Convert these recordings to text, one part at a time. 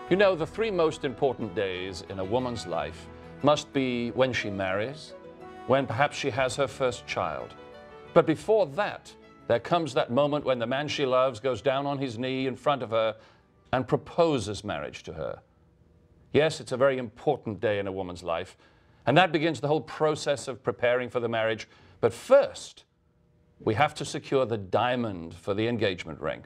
You know, the three most important days in a woman's life must be when she marries, when perhaps she has her first child. But before that, there comes that moment when the man she loves goes down on his knee in front of her and proposes marriage to her. Yes, it's a very important day in a woman's life, and that begins the whole process of preparing for the marriage. But first, we have to secure the diamond for the engagement ring.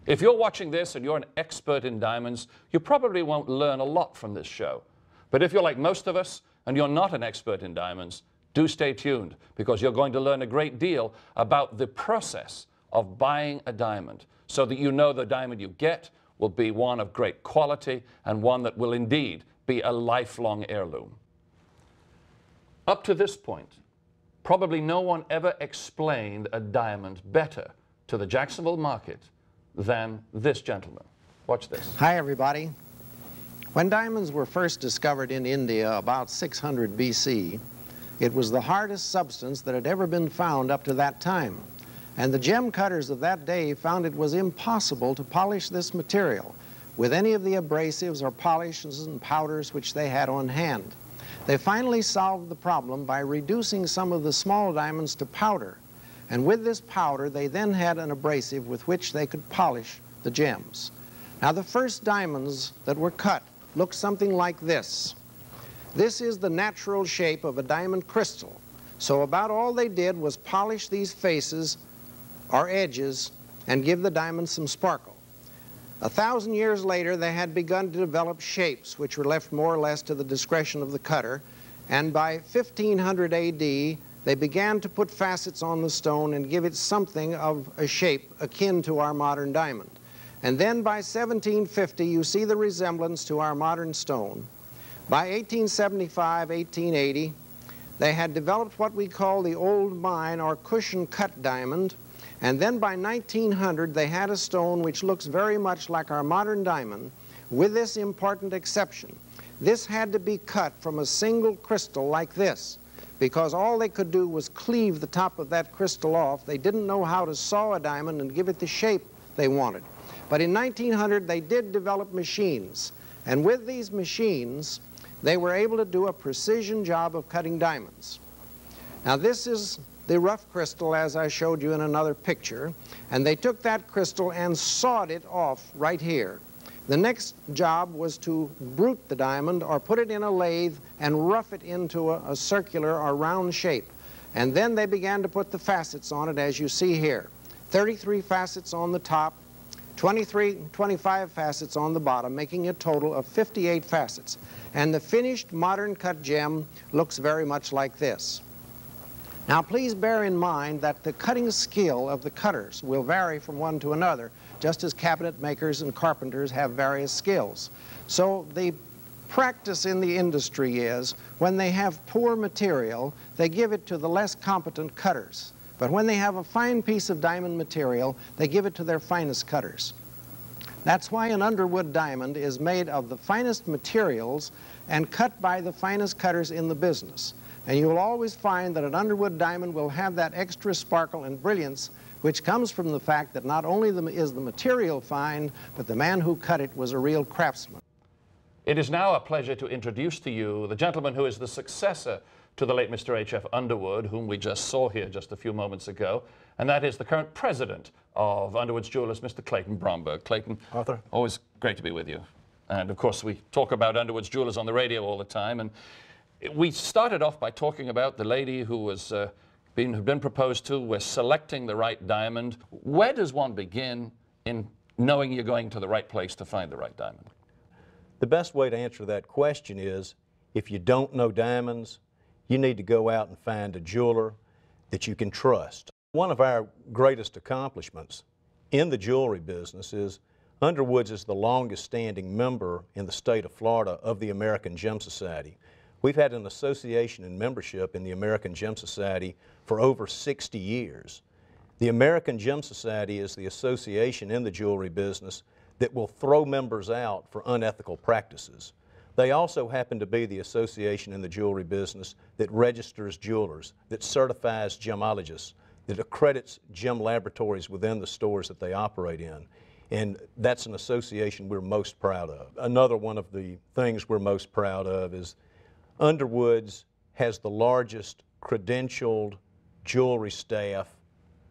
If you're watching this and you're an expert in diamonds, you probably won't learn a lot from this show. But if you're like most of us and you're not an expert in diamonds, do stay tuned, because you're going to learn a great deal about the process of buying a diamond, so that you know the diamond you get will be one of great quality and one that will indeed be a lifelong heirloom. Up to this point, probably no one ever explained a diamond better to the Jacksonville market than this gentleman. Watch this. Hi, everybody. When diamonds were first discovered in India about 600 BC, it was the hardest substance that had ever been found up to that time. And the gem cutters of that day found it was impossible to polish this material with any of the abrasives or polishes and powders which they had on hand. They finally solved the problem by reducing some of the small diamonds to powder. And with this powder, they then had an abrasive with which they could polish the gems. Now, the first diamonds that were cut looked something like this. This is the natural shape of a diamond crystal. So about all they did was polish these faces or edges and give the diamond some sparkle. 1,000 years later, they had begun to develop shapes which were left more or less to the discretion of the cutter. And by 1500 AD, they began to put facets on the stone and give it something of a shape akin to our modern diamond. And then by 1750, you see the resemblance to our modern stone. By 1875, 1880, they had developed what we call the old mine or cushion cut diamond. And then by 1900, they had a stone which looks very much like our modern diamond, with this important exception. This had to be cut from a single crystal like this, because all they could do was cleave the top of that crystal off. They didn't know how to saw a diamond and give it the shape they wanted. But in 1900, they did develop machines. And with these machines, they were able to do a precision job of cutting diamonds. Now, this is the rough crystal, as I showed you in another picture. And they took that crystal and sawed it off right here. The next job was to brute the diamond or put it in a lathe and rough it into a circular or round shape. And then they began to put the facets on it, as you see here. 33 facets on the top, 25 facets on the bottom, making a total of 58 facets. And the finished modern cut gem looks very much like this. Now, please bear in mind that the cutting skill of the cutters will vary from one to another, just as cabinet makers and carpenters have various skills. So the practice in the industry is, when they have poor material, they give it to the less competent cutters. But when they have a fine piece of diamond material, they give it to their finest cutters. That's why an Underwood diamond is made of the finest materials and cut by the finest cutters in the business. And you will always find that an Underwood diamond will have that extra sparkle and brilliance, which comes from the fact that not only is the material fine, but the man who cut it was a real craftsman. It is now a pleasure to introduce to you the gentleman who is the successor to the late Mr. H.F. Underwood, whom we just saw here just a few moments ago, and that is the current president of Underwood Jewelers, Mr. Clayton Bromberg. Clayton, Arthur, always great to be with you. And of course, we talk about Underwood Jewelers on the radio all the time, and we started off by talking about the lady who was had been proposed to. We're selecting the right diamond. Where does one begin in knowing you're going to the right place to find the right diamond? the best way to answer that question is, if you don't know diamonds, you need to go out and find a jeweler that you can trust. One of our greatest accomplishments in the jewelry business is Underwood's is the longest standing member in the state of Florida of the American Gem Society. We've had an association and membership in the American Gem Society for over 60 years. The American Gem Society is the association in the jewelry business that will throw members out for unethical practices. They also happen to be the association in the jewelry business that registers jewelers, that certifies gemologists, that accredits gem laboratories within the stores that they operate in. And that's an association we're most proud of. Another one of the things we're most proud of is Underwood's has the largest credentialed jewelry staff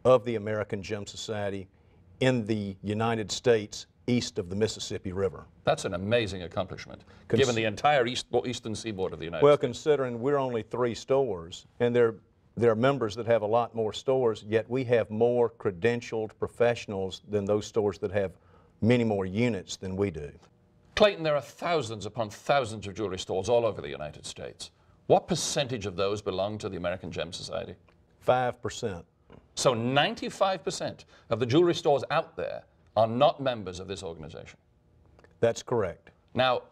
of the American Gem Society in the United States east of the Mississippi River. That's an amazing accomplishment, given the entire eastern seaboard of the United States. Well, considering we're only 3 stores, and there are members that have a lot more stores, yet we have more credentialed professionals than those stores that have many more units than we do. Clayton, there are thousands upon thousands of jewelry stores all over the United States. What percentage of those belong to the American Gem Society? 5%. So 95% of the jewelry stores out there are not members of this organization. That's correct. Now,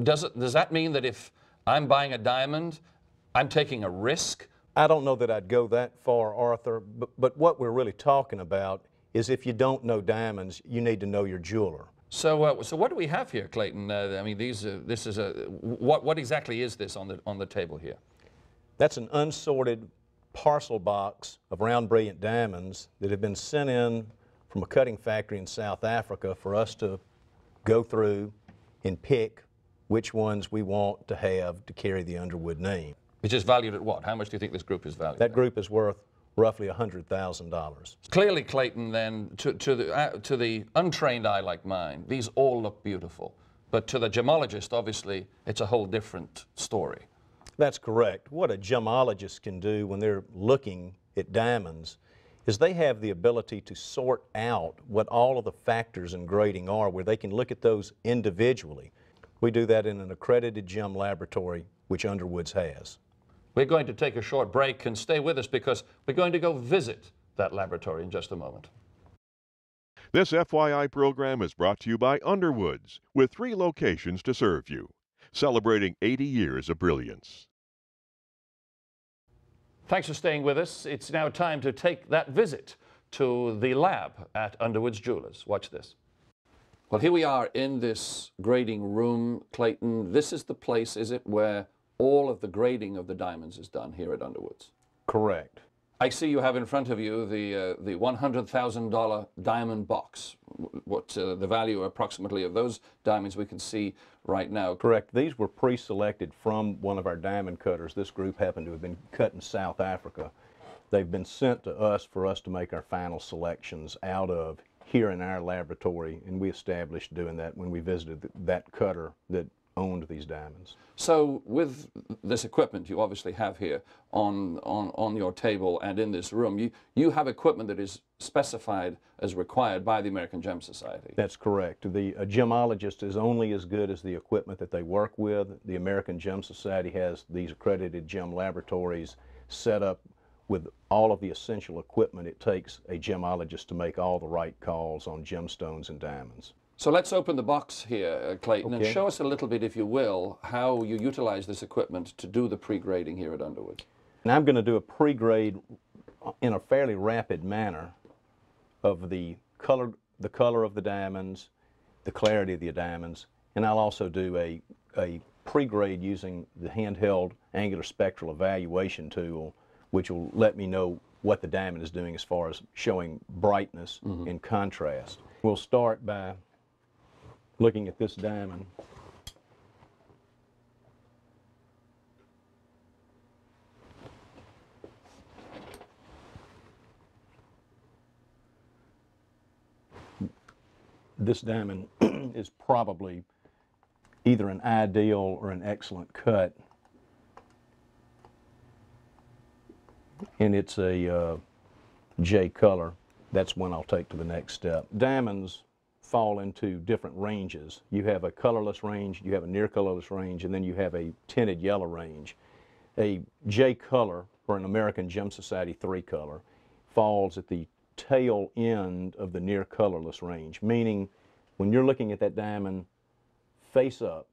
does that mean that if I'm buying a diamond, I'm taking a risk? I don't know that I'd go that far, Arthur, but what we're really talking about is if you don't know diamonds, you need to know your jeweler. So what do we have here, Clayton? I mean, what exactly is this on the table here? That's an unsorted parcel box of round brilliant diamonds that have been sent in from a cutting factory in South Africa for us to go through and pick which ones we want to have to carry the Underwood name. Which is valued at what? How much do you think this group is valued That at? group is worth roughly $100,000. Clearly, Clayton, then, to the untrained eye like mine, these all look beautiful. But to the gemologist, obviously, it's a whole different story. That's correct. What a gemologist can do when they're looking at diamonds is they have the ability to sort out what all of the factors in grading are, where they can look at those individually. We do that in an accredited gem laboratory, which Underwood's has. We're going to take a short break and stay with us because we're going to go visit that laboratory in just a moment. This FYI program is brought to you by Underwood's, with 3 locations to serve you, celebrating 80 years of brilliance. Thanks for staying with us. It's now time to take that visit to the lab at Underwood Jewelers. Watch this. Well, here we are in this grading room, Clayton. This is the place, is it, where all of the grading of the diamonds is done here at Underwood's? Correct. I see you have in front of you the $100,000 diamond box. What the value approximately of those diamonds we can see right now? Correct. These were pre-selected from one of our diamond cutters. This group happened to have been cut in South Africa. They've been sent to us for us to make our final selections out of here in our laboratory, and we established doing that when we visited that cutter that owned these diamonds. So with this equipment you obviously have here on your table and in this room, you have equipment that is specified as required by the American Gem Society. That's correct. A gemologist is only as good as the equipment that they work with. The American Gem Society has these accredited gem laboratories set up with all of the essential equipment it takes a gemologist to make all the right calls on gemstones and diamonds. So let's open the box here, Clayton, Okay. and show us a little bit, if you will, how you utilize this equipment to do the pre-grading here at Underwood. And I'm going to do a pre-grade in a fairly rapid manner of the color of the diamonds, the clarity of the diamonds, and I'll also do a pre-grade using the handheld angular spectral evaluation tool, which will let me know what the diamond is doing as far as showing brightness and contrast. We'll start by looking at this diamond. This diamond is probably either an ideal or an excellent cut. And it's a J color. That's one I'll take to the next step. Diamonds fall into different ranges. You have a colorless range, you have a near colorless range, and then you have a tinted yellow range. A J color, or an American Gem Society 3 color, falls at the tail end of the near colorless range, meaning when you're looking at that diamond face up,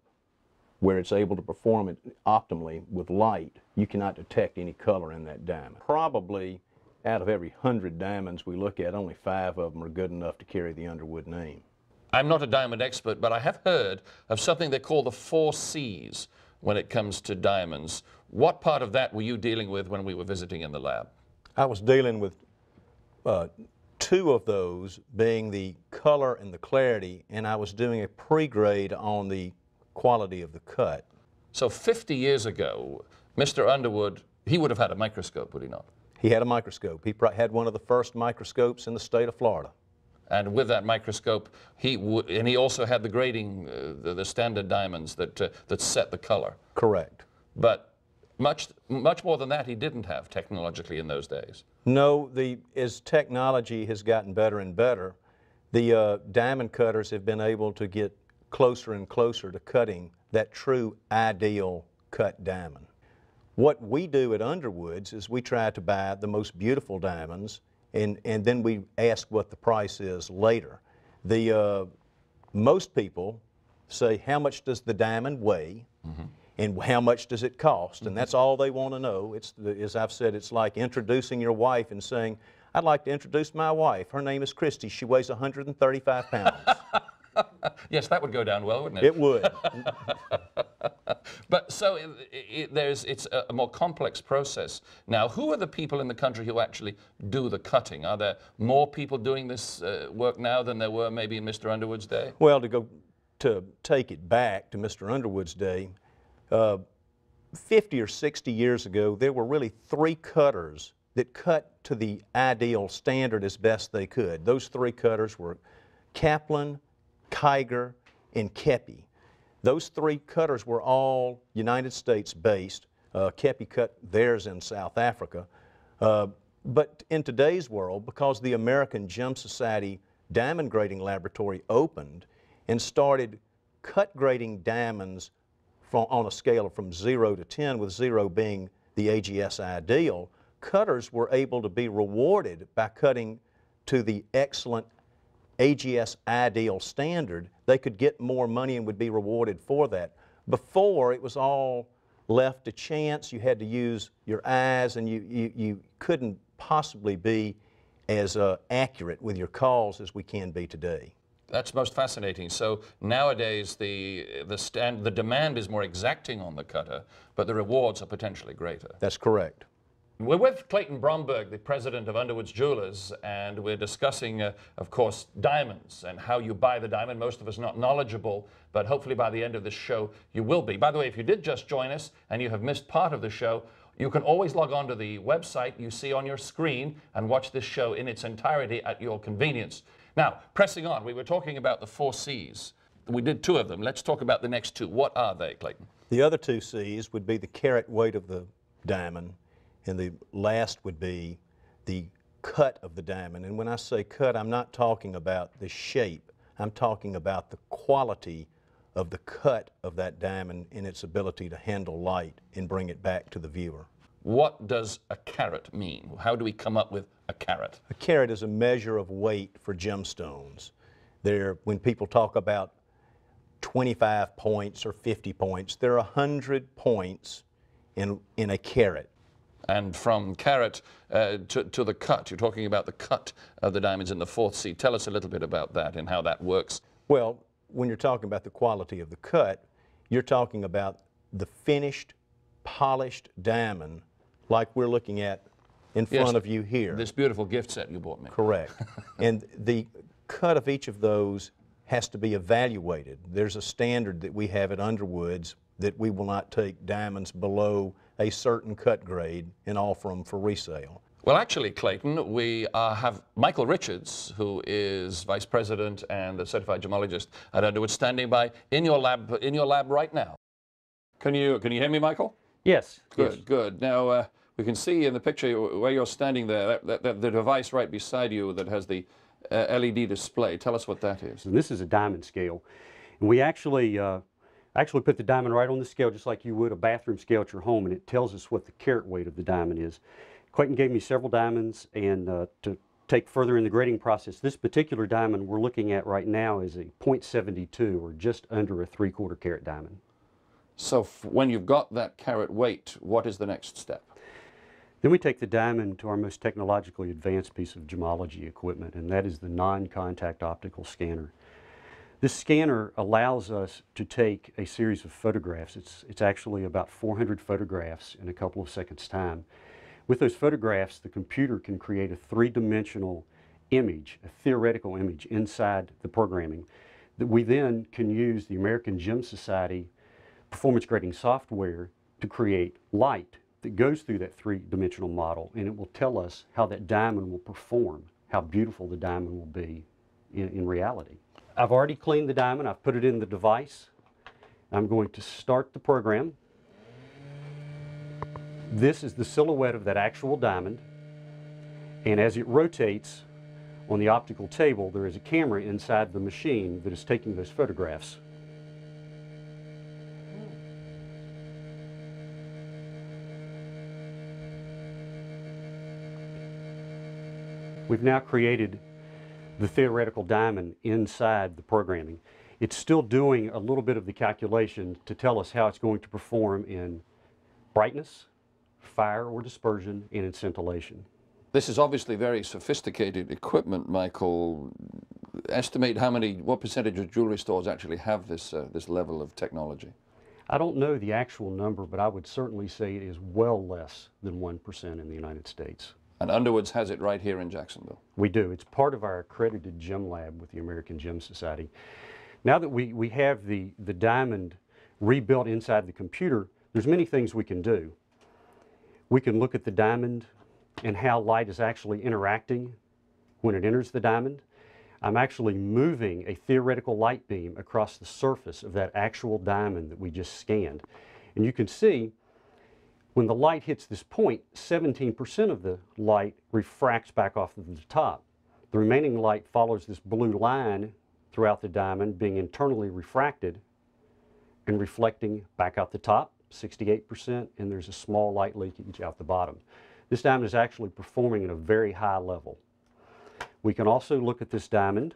where it's able to perform it optimally with light, you cannot detect any color in that diamond. Probably out of every 100 diamonds we look at, only 5 of them are good enough to carry the Underwood name. I'm not a diamond expert, but I have heard of something they call the 4 C's when it comes to diamonds. What part of that were you dealing with when we were visiting in the lab? I was dealing with two of those being the color and the clarity, and I was doing a pre-grade on the quality of the cut. So 50 years ago, Mr. Underwood, he would have had a microscope, would he not? He had a microscope. He had one of the first microscopes in the state of Florida. And with that microscope, he also had the grading, the standard diamonds that set the color. Correct. But much more than that, he didn't have technologically in those days. No, as technology has gotten better and better, the diamond cutters have been able to get closer and closer to cutting that true ideal cut diamond. What we do at Underwood's is we try to buy the most beautiful diamonds, and then we ask what the price is later. Most people say, how much does the diamond weigh? Mm-hmm. And how much does it cost? And that's all they want to know. As I've said, it's like introducing your wife and saying, I'd like to introduce my wife. Her name is Christy. She weighs 135 pounds. Yes, that would go down well, wouldn't it? It would. But so it's a more complex process. Now, who are the people in the country who actually do the cutting? Are there more people doing this work now than there were maybe in Mr. Underwood's day? Well, to take it back to Mr. Underwood's day, 50 or 60 years ago, there were really three cutters that cut to the ideal standard as best they could. Those three cutters were Kaplan, Kiger, and Kepi. Those three cutters were all United States based. Kepi cut theirs in South Africa. But in today's world, because the American Gem Society Diamond Grading Laboratory opened and started cut grading diamonds on a scale from 0 to 10, with 0 being the AGS ideal, cutters were able to be rewarded by cutting to the excellent AGS ideal standard. They could get more money and would be rewarded for that. Before, it was all left to chance. You had to use your eyes, and you couldn't possibly be as accurate with your calls as we can be today. That's most fascinating. So nowadays the demand is more exacting on the cutter, but the rewards are potentially greater. That's correct. We're with Clayton Bromberg, the president of Underwood Jewelers, and we're discussing, of course, diamonds and how you buy the diamond. Most of us not knowledgeable, but hopefully by the end of this show you will be. By the way, if you did just join us and you have missed part of the show, you can always log on to the website you see on your screen and watch this show in its entirety at your convenience. Now, pressing on, we were talking about the 4 C's. We did 2 of them. Let's talk about the next 2. What are they, Clayton? The other 2 C's would be the carat weight of the diamond, and the last would be the cut of the diamond. And when I say cut, I'm not talking about the shape. I'm talking about the quality of the cut of that diamond and its ability to handle light and bring it back to the viewer. What does a carat mean? How do we come up with a carat? A carat is a measure of weight for gemstones. When people talk about 25 points or 50 points, there are 100 points in a carat. And from carat to the cut, you're talking about the cut of the diamonds in the 4th C. Tell us a little bit about that and how that works. Well, when you're talking about the quality of the cut, you're talking about the finished, polished diamond like we're looking at in front of you here. This beautiful gift set you bought me. Correct. And the cut of each of those has to be evaluated. There's a standard that we have at Underwood's that we will not take diamonds below a certain cut grade and offer them for resale. Well, actually, Clayton, we have Michael Richards, who is Vice President and a Certified Gemologist at Underwood, standing by in your lab right now. Can you hear me, Michael? Yes. Good, yes. good. Now, we can see in the picture where you're standing there, the device right beside you that has the LED display. Tell us what that is. And this is a diamond scale. And we actually put the diamond right on the scale just like you would a bathroom scale at your home, and it tells us what the carat weight of the diamond is. Clayton gave me several diamonds, and to take further in the grading process, this particular diamond we're looking at right now is a .72, or just under a 3/4 carat diamond. So when you've got that carat weight, what is the next step? Then we take the diamond to our most technologically advanced piece of gemology equipment, and that is the non-contact optical scanner. This scanner allows us to take a series of photographs. It's actually about 400 photographs in a couple of seconds' time. With those photographs, the computer can create a 3-dimensional image, a theoretical image inside the programming that we then can use the American Gem Society performance grading software to create light that goes through that three-dimensional model, and it will tell us how that diamond will perform, how beautiful the diamond will be in reality. I've already cleaned the diamond. I've put it in the device. I'm going to start the program. This is the silhouette of that actual diamond, and as it rotates on the optical table, there is a camera inside the machine that is taking those photographs. We've now created the theoretical diamond inside the programming. It's still doing a little bit of the calculation to tell us how it's going to perform in brightness, fire or dispersion, and in scintillation. This is obviously very sophisticated equipment, Michael. Estimate what percentage of jewelry stores actually have this level of technology? I don't know the actual number, but I would certainly say it is well less than 1% in the United States. And Underwood's has it right here in Jacksonville. We do. It's part of our accredited gem lab with the American Gem Society. Now that we have the diamond rebuilt inside the computer, there's many things we can do. We can look at the diamond and how light is actually interacting when it enters the diamond. I'm actually moving a theoretical light beam across the surface of that actual diamond that we just scanned. And you can see when the light hits this point, 17% of the light refracts back off of the top. The remaining light follows this blue line throughout the diamond, being internally refracted and reflecting back out the top, 68%, and there's a small light leakage out the bottom. This diamond is actually performing at a very high level. We can also look at this diamond,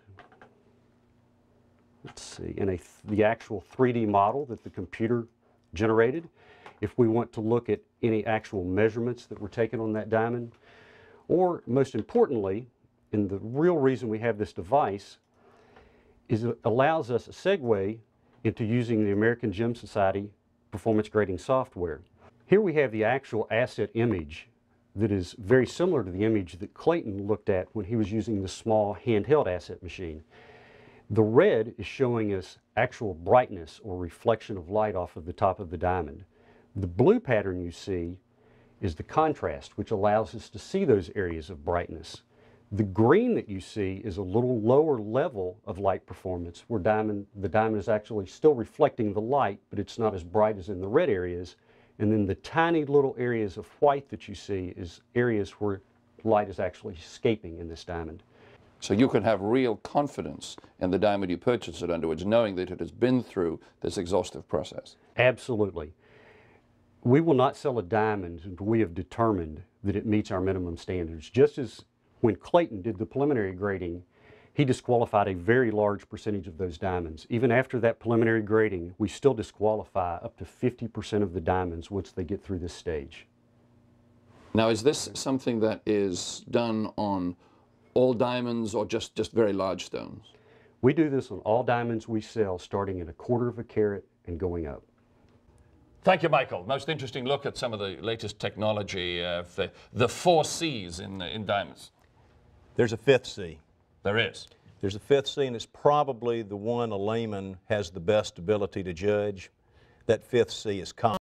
let's see, in the actual 3D model that the computer generated. If we want to look at any actual measurements that were taken on that diamond, or most importantly, and the real reason we have this device, is it allows us a segue into using the American Gem Society performance grading software. Here we have the actual asset image that is very similar to the image that Clayton looked at when he was using the small handheld asset machine. The red is showing us actual brightness or reflection of light off of the top of the diamond. The blue pattern you see is the contrast, which allows us to see those areas of brightness. The green that you see is a little lower level of light performance, where the diamond is actually still reflecting the light, but it's not as bright as in the red areas. And then the tiny little areas of white that you see is areas where light is actually escaping in this diamond. So you can have real confidence in the diamond you purchase at Underwood's, knowing that it has been through this exhaustive process. Absolutely. We will not sell a diamond until we have determined that it meets our minimum standards. Just as when Clayton did the preliminary grading, he disqualified a very large percentage of those diamonds. Even after that preliminary grading, we still disqualify up to 50% of the diamonds once they get through this stage. Now, is this something that is done on all diamonds or just very large stones? We do this on all diamonds we sell, starting at 1/4 of a carat and going up. Thank you, Michael. Most interesting look at some of the latest technology of the 4 C's in diamonds. There's a 5th C. There is. There's a 5th C, and it's probably the one a layman has the best ability to judge. That 5th C is confidence.